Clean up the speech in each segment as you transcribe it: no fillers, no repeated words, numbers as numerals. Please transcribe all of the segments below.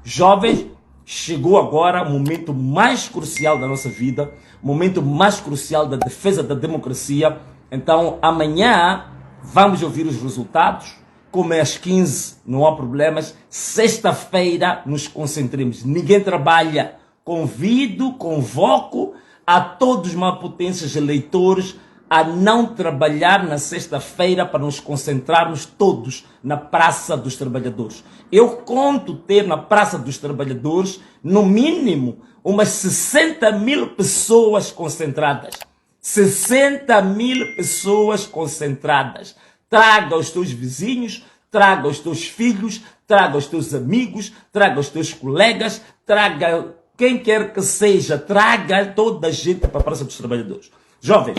Jovens, chegou agora o momento mais crucial da nossa vida, o momento mais crucial da defesa da democracia. Então, amanhã vamos ouvir os resultados. Como é às 15, não há problemas. Sexta-feira nos concentremos. Ninguém trabalha. Convoco a todos os maputenses eleitores a não trabalhar na sexta-feira para nos concentrarmos todos na Praça dos Trabalhadores. Eu conto ter na Praça dos Trabalhadores, no mínimo, umas 60 mil pessoas concentradas. 60 mil pessoas concentradas. Traga os teus vizinhos, traga os teus filhos, traga os teus amigos, traga os teus colegas, traga quem quer que seja, traga toda a gente para a Praça dos Trabalhadores. Jovens,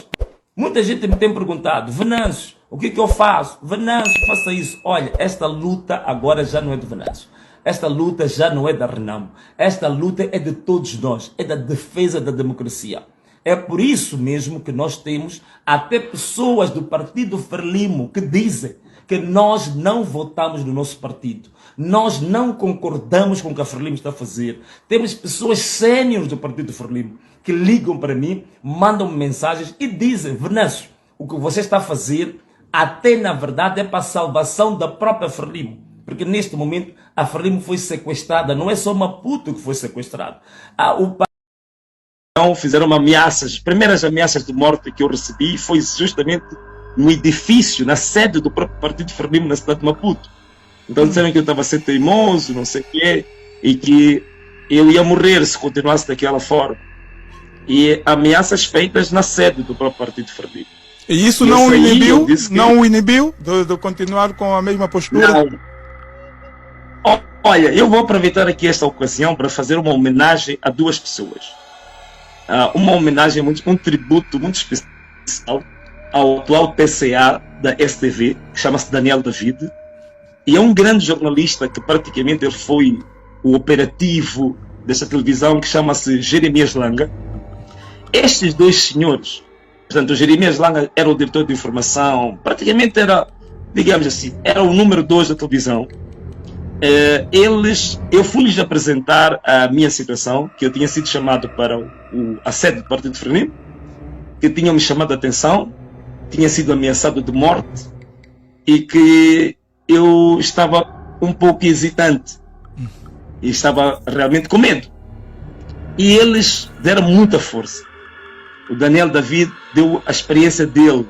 muita gente me tem perguntado: Venâncio, o que eu faço? Venâncio, faça isso. Olha, esta luta agora já não é de Venâncio. Esta luta já não é da Renamo. Esta luta é de todos nós. É da defesa da democracia. É por isso mesmo que nós temos até pessoas do Partido Frelimo que dizem que nós não votamos no nosso partido. Nós não concordamos com o que a Frelimo está a fazer. Temos pessoas séniores do Partido Frelimo que ligam para mim, mandam mensagens e dizem: Venâncio, o que você está a fazer até na verdade é para a salvação da própria Frelimo. Porque neste momento a Frelimo foi sequestrada, não é só Maputo que foi sequestrado. Fizeram ameaças, as primeiras ameaças de morte que eu recebi foi justamente no edifício, na sede do próprio Partido Frelimo na cidade de Maputo. Então disseram que eu estava a ser teimoso, não sei o quê, e que eu ia morrer se continuasse daquela forma. E ameaças feitas na sede do próprio Partido Frelimo. E isso não o inibiu? Não o inibiu de continuar com a mesma postura? Não. Olha, eu vou aproveitar aqui esta ocasião para fazer uma homenagem a duas pessoas. Uma homenagem, um tributo muito especial ao atual PCA da STV, que chama-se Daniel David, e é um grande jornalista que praticamente ele foi o operativo desta televisão, que chama-se Jeremias Langa. Estes dois senhores, portanto, o Jeremias Langa era o diretor de informação, praticamente era, digamos assim, era o número 2 da televisão. Eu fui-lhes apresentar a minha situação, que eu tinha sido chamado para a sede do Partido Frelimo, que tinham me chamado a atenção, tinha sido ameaçado de morte e que eu estava um pouco hesitante e estava realmente com medo. E eles deram muita força. O Daniel David deu a experiência dele.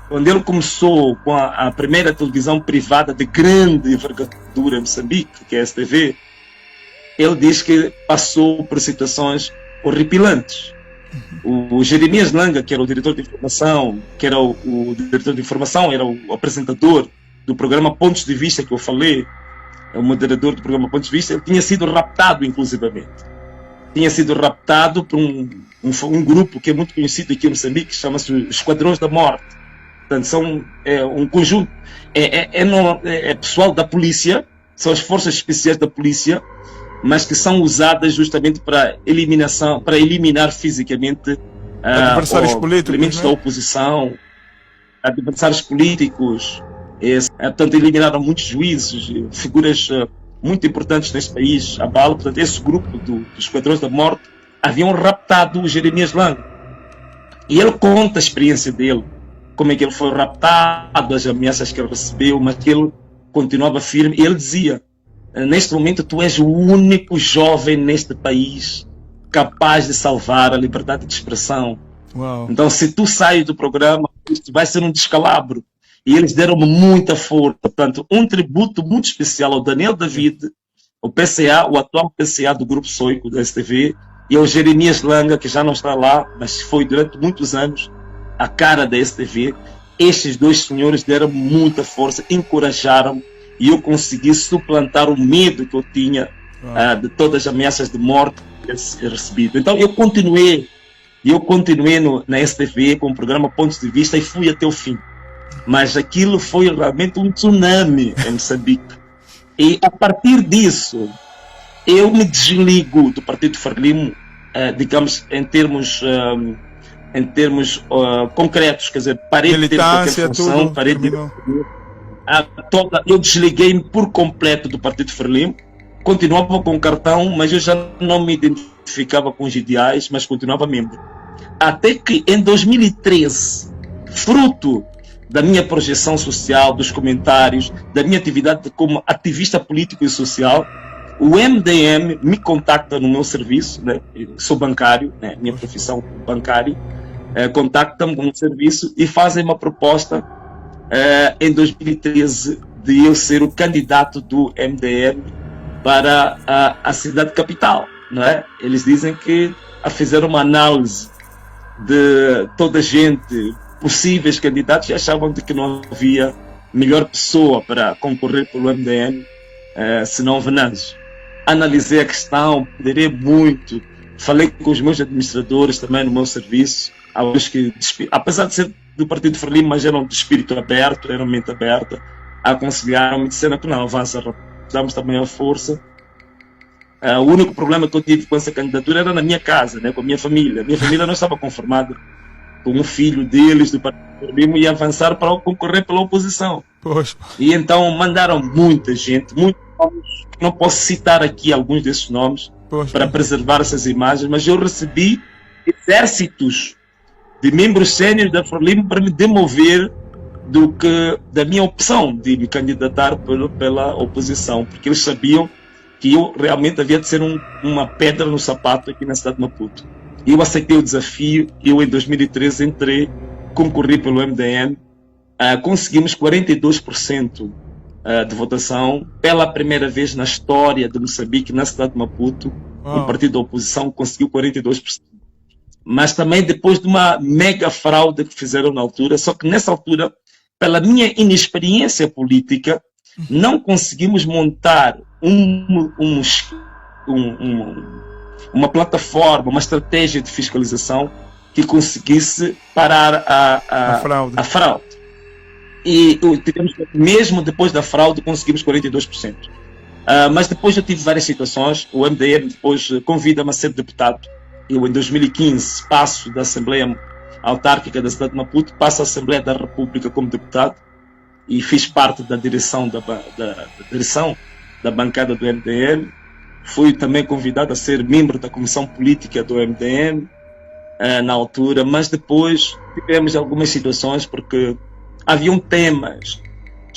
Quando ele começou com a primeira televisão privada de grande envergadura em Moçambique, que é a STV, ele diz que passou por situações horripilantes. O Jeremias Langa, que era o diretor de informação, era o apresentador do programa Pontos de Vista, que eu falei, é o moderador do programa Pontos de Vista, ele tinha sido raptado, inclusivamente. Tinha sido raptado por um grupo que é muito conhecido aqui em Moçambique, que chama-se Esquadrões da Morte. Portanto, são um conjunto, é pessoal da polícia, são as forças especiais da polícia, mas que são usadas justamente para eliminar fisicamente adversários políticos, elementos da oposição, adversários políticos. Portanto, eliminaram muitos juízes, figuras muito importantes neste país, a bala. Portanto, esse grupo dos Esquadrões da Morte haviam raptado o Jeremias Langa. E ele conta a experiência dele, como é que ele foi raptado, as ameaças que ele recebeu, mas que ele continuava firme. E ele dizia: neste momento tu és o único jovem neste país capaz de salvar a liberdade de expressão. Uau. Então, se tu sais do programa, isto vai ser um descalabro. E eles deram-me muita força. Portanto, um tributo muito especial ao Daniel David, o PCA, o atual PCA do Grupo Soico da STV, e ao Jeremias Langa, que já não está lá, mas foi durante muitos anos a cara da STV. Estes dois senhores deram muita força, encorajaram-me, e eu consegui suplantar o medo que eu tinha de todas as ameaças de morte que eu recebido. Então eu continuei na STV com o programa Pontos de Vista e fui até o fim. Mas aquilo foi realmente um tsunami em Moçambique. E a partir disso, eu me desligo do Partido Frelimo, digamos, em termos concretos, quer dizer, parei de ter qualquer função, parei de... eu desliguei-me por completo do Partido Frelimo, continuava com o cartão, mas eu já não me identificava com os ideais, mas continuava membro. Até que em 2013, fruto da minha projeção social, dos comentários, da minha atividade como ativista político e social, o MDM me contacta no meu serviço, né? Sou bancário, né? Minha profissão bancário, contacta-me no serviço e fazem uma proposta em 2013 de eu ser o candidato do MDM para a cidade capital, não é? Eles dizem que fizeram uma análise de toda a gente, possíveis candidatos, e achavam de que não havia melhor pessoa para concorrer pelo MDM senão Venâncio. Analisei a questão, ponderei muito, falei com os meus administradores também no meu serviço, alguns que, apesar de ser do Partido Frelimo, mas eram de espírito aberto, eram mente aberta, aconselharam-me, disseram que não, avança, damos também a força. O único problema que eu tive com essa candidatura era na minha casa, né, com a minha família. A minha família não estava conformada com um filho deles do Partido Frelimo e avançar para concorrer pela oposição. Poxa. E então mandaram muita gente, muitos nomes, não posso citar aqui alguns desses nomes, Poxa, para preservar essas imagens, mas eu recebi exércitos de membros séniores da Frelimo para me demover da minha opção de me candidatar pela oposição, porque eles sabiam que eu realmente havia de ser uma pedra no sapato aqui na cidade de Maputo. Eu aceitei o desafio, eu em 2013 concorri pelo MDM, conseguimos 42% de votação, pela primeira vez na história de Moçambique, na cidade de Maputo, o partido da oposição conseguiu 42%. Mas também depois de uma mega fraude que fizeram na altura, só que nessa altura, pela minha inexperiência política, não conseguimos montar uma plataforma, uma estratégia de fiscalização que conseguisse parar a fraude. E mesmo depois da fraude conseguimos 42%. Mas depois eu tive várias situações. O MDM depois convida-me a ser deputado. Eu em 2015 passo da Assembleia Autárquica da cidade de Maputo, passo à Assembleia da República como deputado e fiz parte da direção da bancada do MDM. Fui também convidado a ser membro da comissão política do MDM na altura, mas depois tivemos algumas situações porque haviam temas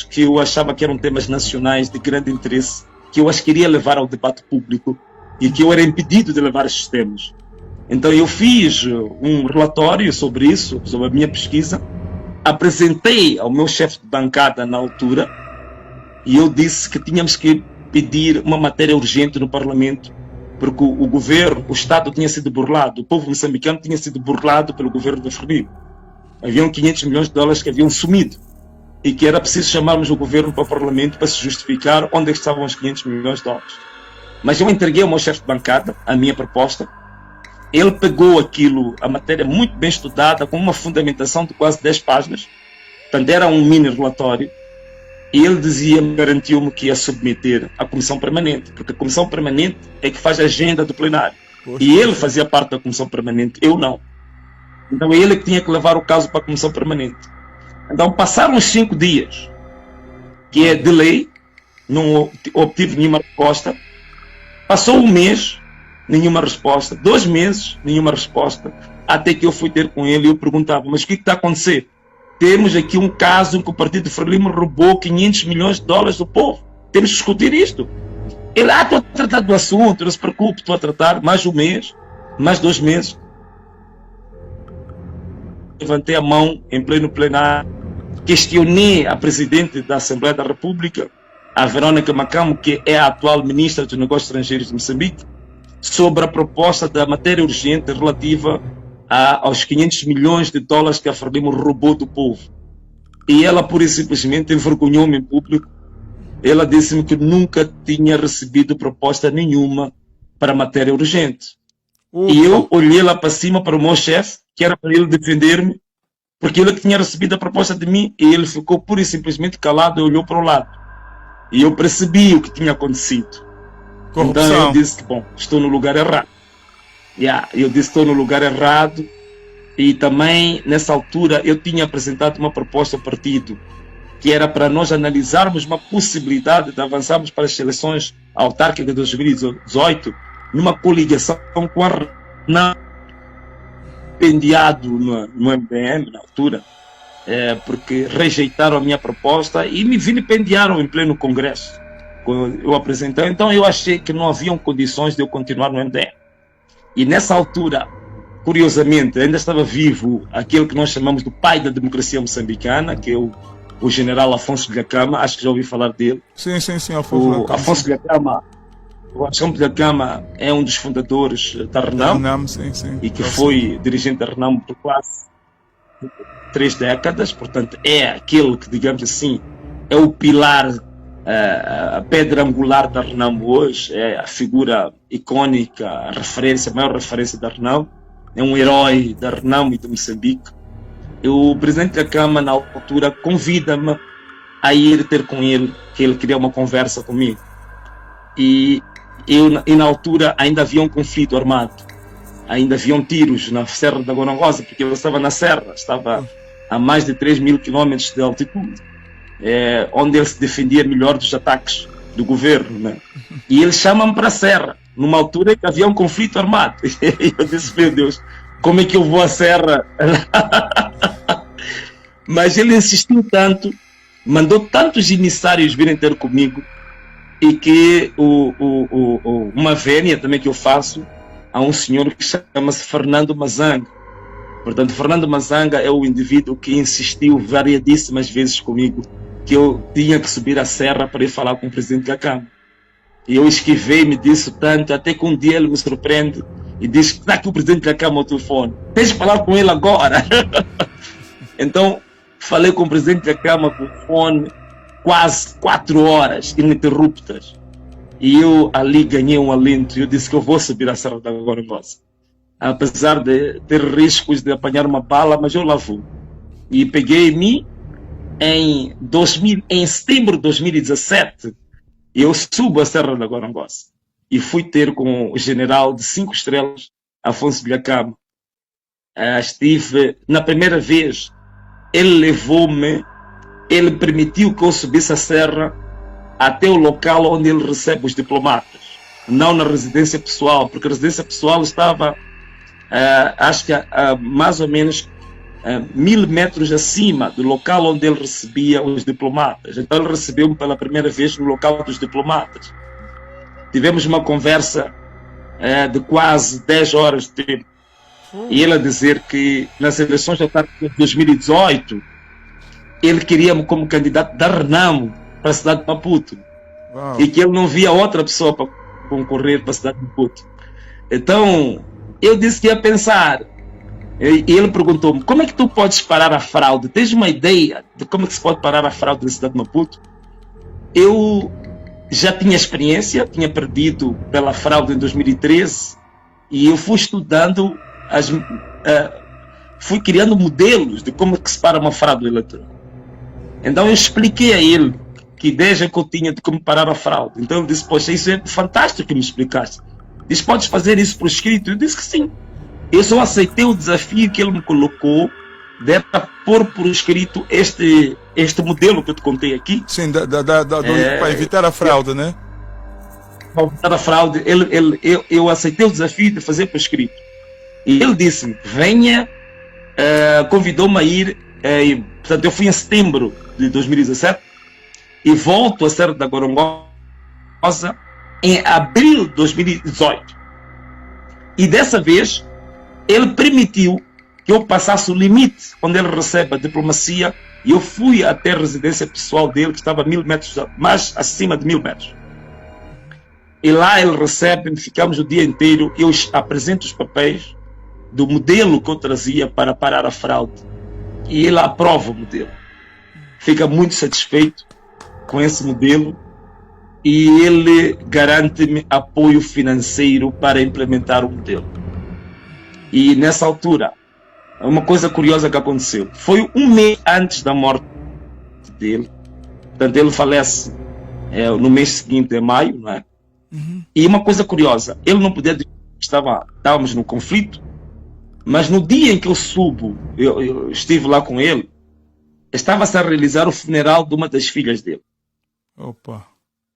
que eu achava que eram temas nacionais de grande interesse, que eu as queria levar ao debate público e que eu era impedido de levar esses temas. Então eu fiz um relatório sobre isso, sobre a minha pesquisa, apresentei ao meu chefe de bancada na altura e eu disse que tínhamos que pedir uma matéria urgente no Parlamento, porque o governo, o Estado tinha sido burlado, o povo moçambicano tinha sido burlado pelo governo da Frelimo. Haviam 500 milhões de dólares que haviam sumido e que era preciso chamarmos o governo para o Parlamento para se justificar onde estavam os 500 milhões de dólares. Mas eu entreguei ao meu chefe de bancada a minha proposta. Ele pegou aquilo, a matéria muito bem estudada, com uma fundamentação de quase 10 páginas, portanto era um mini relatório, e ele garantiu-me que ia submeter à Comissão Permanente, porque a Comissão Permanente é que faz a agenda do plenário. Poxa. E ele fazia parte da Comissão Permanente, eu não. Então ele que tinha que levar o caso para a Comissão Permanente. Então passaram uns 5 dias, que é de lei, não obtive nenhuma resposta. Passou um mês, nenhuma resposta. 2 meses, nenhuma resposta. Até que eu fui ter com ele e eu perguntava, mas o que está a acontecer? Temos aqui um caso em que o Partido Frelimo roubou 500 milhões de dólares do povo. Temos que discutir isto. Ele, estou a tratar do assunto, não se preocupe, estou a tratar. Mais um mês, mais 2 meses. Levantei a mão em pleno plenário, questionei a Presidente da Assembleia da República, a Verônica Macamo, que é a atual Ministra dos Negócios Estrangeiros de Moçambique, sobre a proposta da matéria urgente relativa aos 500 milhões de dólares que a Frelimo roubou do povo. E ela, pura e simplesmente, envergonhou-me em público. Ela disse-me que nunca tinha recebido proposta nenhuma para matéria urgente. E eu olhei lá para cima para o meu chefe, que era para ele defender-me, porque ele tinha recebido a proposta de mim, e ele ficou pura e simplesmente calado e olhou para o lado. E eu percebi o que tinha acontecido. Corrupção. Então eu disse que, bom, estou no lugar errado. Eu disse que estou no lugar errado, e também, nessa altura, eu tinha apresentado uma proposta ao partido que era para nós analisarmos uma possibilidade de avançarmos para as eleições autárquicas de 2018 numa coligação com a RENAM, pendiado no MDM na altura, porque rejeitaram a minha proposta e me vilipendiaram em pleno Congresso. Quando eu apresentei, então eu achei que não haviam condições de eu continuar no MDM. E nessa altura, curiosamente, ainda estava vivo aquele que nós chamamos do pai da democracia moçambicana, que é o general Afonso Dhlakama, acho que já ouvi falar dele. Sim, Afonso. O Afonso Dhlakama é um dos fundadores da RENAM, e que foi dirigente da RENAM por quase 3 décadas, portanto é aquele que, digamos assim, é o pilar, a pedra angular da RENAM hoje, é a figura icônica, a referência, a maior referência da RENAM, é um herói da RENAM e de Moçambique. O presidente da Câmara, na altura, convida-me a ir ter com ele, que ele queria uma conversa comigo. E na altura ainda havia um conflito armado, ainda haviam tiros na Serra da Gorongosa, porque eu estava na Serra, estava a mais de 3.000 quilómetros de altitude, onde ele se defendia melhor dos ataques do governo, né? E ele chama-me para a Serra, numa altura em que havia um conflito armado. E eu disse, meu Deus, como é que eu vou à Serra? Mas ele insistiu tanto, mandou tantos emissários virem ter comigo, e que uma vénia também que eu faço a um senhor que chama-se Fernando Mazanga. Portanto, Fernando Mazanga é o indivíduo que insistiu variedíssimas vezes comigo que eu tinha que subir a serra para ir falar com o presidente da Câmara. E eu esquivei-me disso tanto, até que um dia ele me surpreende e diz: está aqui o presidente da Câmara ao telefone, tens de falar com ele agora. Então, falei com o presidente da Câmara por fone quase 4 horas ininterruptas. E eu ali ganhei um alento. Eu disse que eu vou subir a Serra da Gorongosa, apesar de ter riscos de apanhar uma bala, mas eu lá vou. E peguei-me em setembro de 2017, eu subo a Serra da Gorongosa e fui ter com o general de 5 estrelas, Afonso Dhlakama. Estive, na primeira vez, ele permitiu que eu subisse a serra até o local onde ele recebe os diplomatas, não na residência pessoal, porque a residência pessoal estava, acho que mais ou menos 1.000 metros acima do local onde ele recebia os diplomatas. Então ele recebeu-me pela primeira vez no local dos diplomatas. Tivemos uma conversa de quase 10 horas de tempo, e ele a dizer que nas eleições de 2018 ele queria-me como candidato da RENAM para a cidade de Maputo. Uau. E que ele não via outra pessoa para concorrer para a cidade de Maputo. Então eu disse que ia pensar, e ele perguntou-me: como é que tu podes parar a fraude? Tens uma ideia de como é que se pode parar a fraude da cidade de Maputo? Eu já tinha experiência, tinha perdido pela fraude em 2013, e eu fui estudando, fui criando modelos de como é que se para uma fraude eleitoral. Então eu expliquei a ele que ideia que eu tinha de como parar a fraude. Então ele disse: poxa, isso é fantástico que me explicaste. Diz: podes fazer isso por escrito? Eu disse que sim. Eu só aceitei o desafio que ele me colocou de pôr por escrito este modelo que eu te contei aqui. Sim, para evitar a fraude, né? Para evitar a fraude, eu aceitei o desafio de fazer por escrito. E ele disse-me: venha, convidou-me a ir, portanto eu fui em setembro de 2017 e volto a Serra da Gorongosa em abril de 2018. E dessa vez ele permitiu que eu passasse o limite onde ele recebe a diplomacia, e eu fui até a residência pessoal dele, que estava a 1.000 metros, mais acima de 1.000 metros. E lá ele recebe-me, ficamos o dia inteiro, eu apresento os papéis do modelo que eu trazia para parar a fraude, e ele aprova o modelo. Fica muito satisfeito com esse modelo, e ele garante-me apoio financeiro para implementar o modelo. E nessa altura, uma coisa curiosa que aconteceu, foi um mês antes da morte dele. Portanto, ele falece no mês seguinte, em maio, não é? Uhum. E uma coisa curiosa, ele não podia dizer que estávamos no conflito, mas no dia em que eu subo, eu estive lá com ele, estava-se a realizar o funeral de uma das filhas dele. Opa.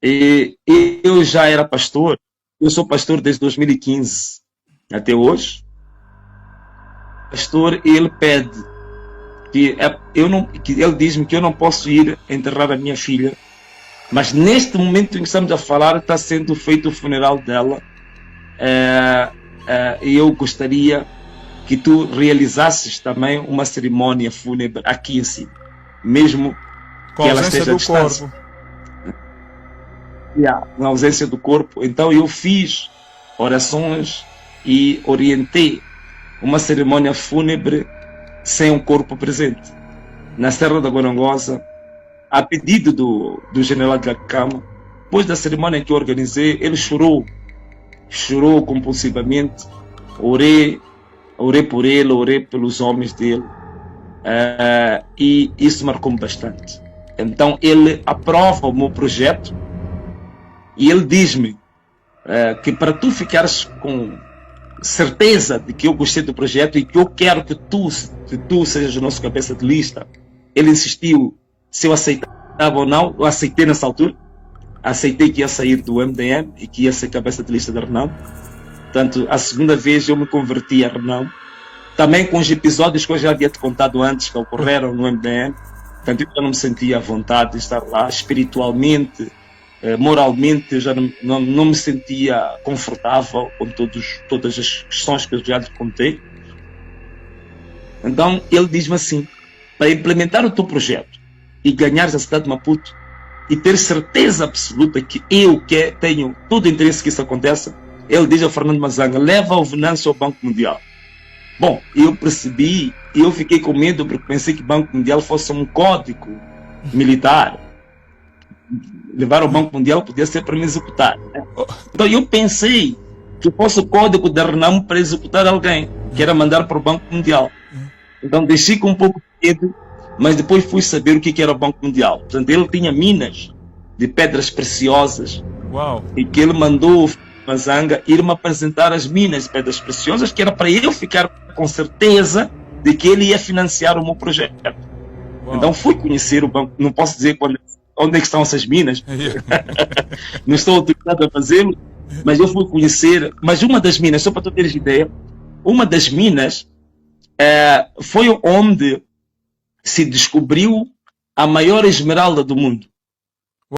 E eu já era pastor, eu sou pastor desde 2015 até hoje. Pastor, ele pede que ele diz-me que eu não posso ir enterrar a minha filha, mas neste momento em que estamos a falar está sendo feito o funeral dela, e eu gostaria que tu realizasses também uma cerimônia fúnebre aqui em cima, mesmo Com que a ela ausência esteja à do distância. corpo. Na ausência do corpo. Então eu fiz orações e orientei uma cerimônia fúnebre sem um corpo presente na Serra da Gorongosa, a pedido do general de Cama. Depois da cerimônia que eu organizei, ele chorou compulsivamente. Orei por ele, orei pelos homens dele, e isso marcou-me bastante. Então ele aprova o meu projeto e ele diz-me que para tu ficares com certeza de que eu gostei do projeto e que eu quero que tu sejas o nosso cabeça de lista, ele insistiu se eu aceitava ou não. Eu aceitei nessa altura, aceitei que ia sair do MDM e que ia ser cabeça de lista da Renamo. Portanto, a segunda vez eu me converti a Renamo, também com os episódios que eu já havia te contado antes que ocorreram no MDM. Portanto, eu já não me sentia à vontade de estar lá espiritualmente, moralmente, eu já não me sentia confortável com todas as questões que eu já lhe contei. Então ele diz-me assim: para implementar o teu projeto e ganhares a cidade de Maputo e ter certeza absoluta que tenho todo o interesse que isso aconteça, ele diz ao Fernando Mazanga: leva o Venâncio ao Banco Mundial. Bom, eu percebi e eu fiquei com medo porque pensei que o Banco Mundial fosse um código militar. Levar ao Banco Mundial podia ser para me executar, né? Então eu pensei que fosse o código da Renamo para executar alguém, que era mandar para o Banco Mundial. Então deixei com um pouco de medo, mas depois fui saber o que era o Banco Mundial. Portanto, ele tinha minas de pedras preciosas. Uau. E que ele mandou o Mazanga ir-me apresentar as minas de pedras preciosas, que era para eu ficar com certeza de que ele ia financiar o meu projeto. Uau. Então fui conhecer o banco, não posso dizer onde é que estão essas minas, não estou autorizado a fazê-lo, mas eu fui conhecer. Mas uma das minas, só para tu teres ideia, uma das minas foi onde se descobriu a maior esmeralda do mundo.